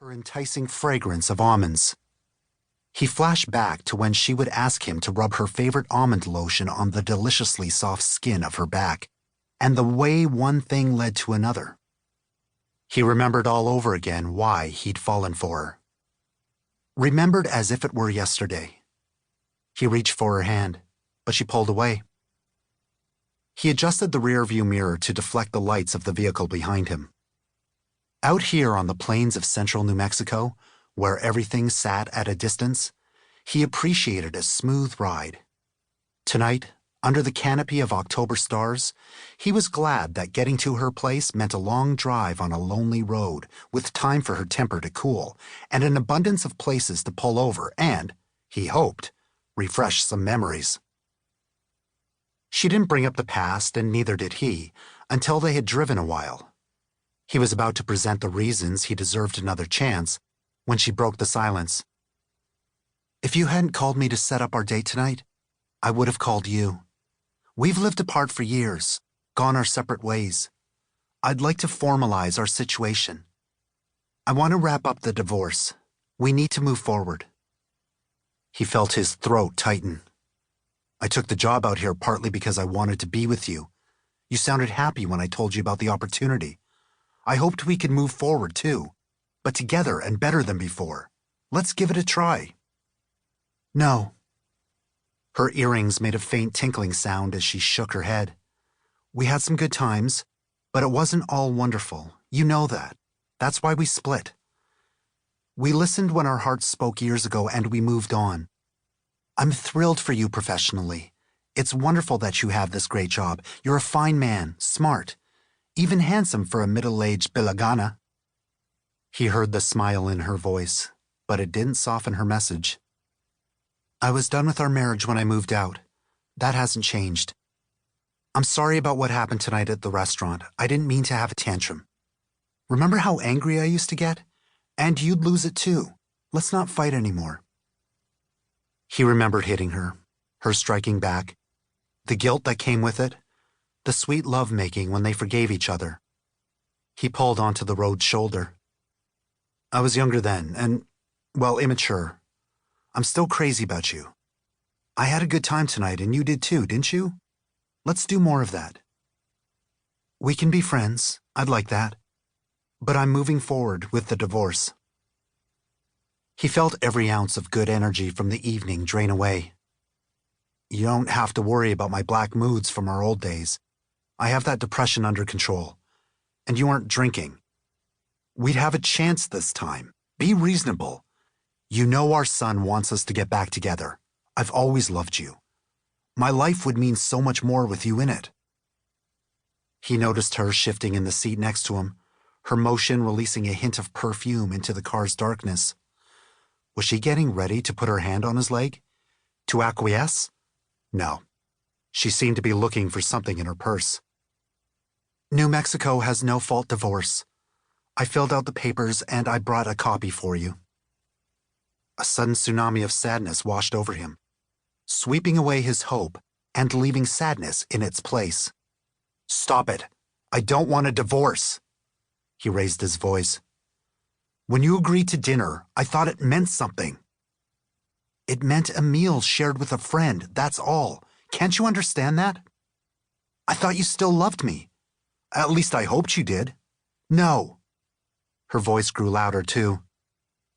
her enticing fragrance of almonds. He flashed back to when she would ask him to rub her favorite almond lotion on the deliciously soft skin of her back, and the way one thing led to another. He remembered all over again why he'd fallen for her. Remembered as if it were yesterday. He reached for her hand, but she pulled away. He adjusted the rearview mirror to deflect the lights of the vehicle behind him. Out here on the plains of central New Mexico, where everything sat at a distance, he appreciated a smooth ride. Tonight, under the canopy of October stars, he was glad that getting to her place meant a long drive on a lonely road with time for her temper to cool and an abundance of places to pull over and, he hoped, refresh some memories. She didn't bring up the past, and neither did he, until they had driven a while. He was about to present the reasons he deserved another chance when she broke the silence. "If you hadn't called me to set up our date tonight, I would have called you. We've lived apart for years, gone our separate ways. I'd like to formalize our situation. I want to wrap up the divorce. We need to move forward." He felt his throat tighten. "I took the job out here partly because I wanted to be with you. You sounded happy when I told you about the opportunity. I hoped we could move forward, too, but together and better than before. Let's give it a try." "No." Her earrings made a faint tinkling sound as she shook her head. "We had some good times, but it wasn't all wonderful. You know that. That's why we split. We listened when our hearts spoke years ago, and we moved on. I'm thrilled for you professionally. It's wonderful that you have this great job. You're a fine man, smart, even handsome for a middle-aged Bilagana." He heard the smile in her voice, but it didn't soften her message. "I was done with our marriage when I moved out. That hasn't changed. I'm sorry about what happened tonight at the restaurant. I didn't mean to have a tantrum. Remember how angry I used to get? And you'd lose it too. Let's not fight anymore." He remembered hitting her striking back, the guilt that came with it, the sweet love-making when they forgave each other. He pulled onto the road's shoulder. "I was younger then, and, well, immature. I'm still crazy about you. I had a good time tonight, and you did too, didn't you? Let's do more of that. We can be friends. I'd like that. But I'm moving forward with the divorce." He felt every ounce of good energy from the evening drain away. "You don't have to worry about my black moods from our old days. I have that depression under control. And you aren't drinking. We'd have a chance this time. Be reasonable. You know our son wants us to get back together. I've always loved you. My life would mean so much more with you in it." He noticed her shifting in the seat next to him, her motion releasing a hint of perfume into the car's darkness. Was she getting ready to put her hand on his leg? To acquiesce? No. She seemed to be looking for something in her purse. "New Mexico has no-fault divorce. I filled out the papers and I brought a copy for you." A sudden tsunami of sadness washed over him, sweeping away his hope and leaving sadness in its place. "Stop it. I don't want a divorce." He raised his voice. "When you agreed to dinner, I thought it meant something. It meant a meal shared with a friend, that's all. Can't you understand that? I thought you still loved me. At least I hoped you did." "No." Her voice grew louder, too.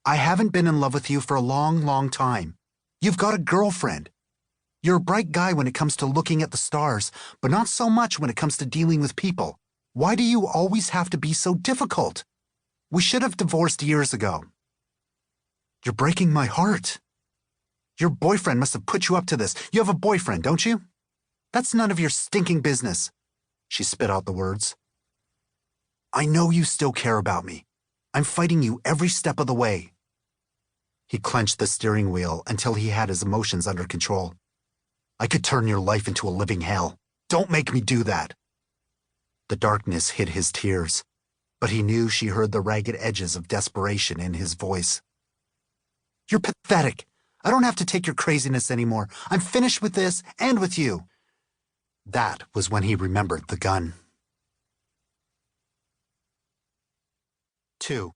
"I haven't been in love with you for a long, long time. You've got a girlfriend. You're a bright guy when it comes to looking at the stars, but not so much when it comes to dealing with people. Why do you always have to be so difficult? We should have divorced years ago." "You're breaking my heart. Your boyfriend must have put you up to this. You have a boyfriend, don't you? That's none of your stinking business." She spit out the words. "I know you still care about me. I'm fighting you every step of the way." He clenched the steering wheel until he had his emotions under control. "I could turn your life into a living hell. Don't make me do that." The darkness hid his tears, but he knew she heard the ragged edges of desperation in his voice. "You're pathetic. I don't have to take your craziness anymore. I'm finished with this and with you." That was when he remembered the gun. 2.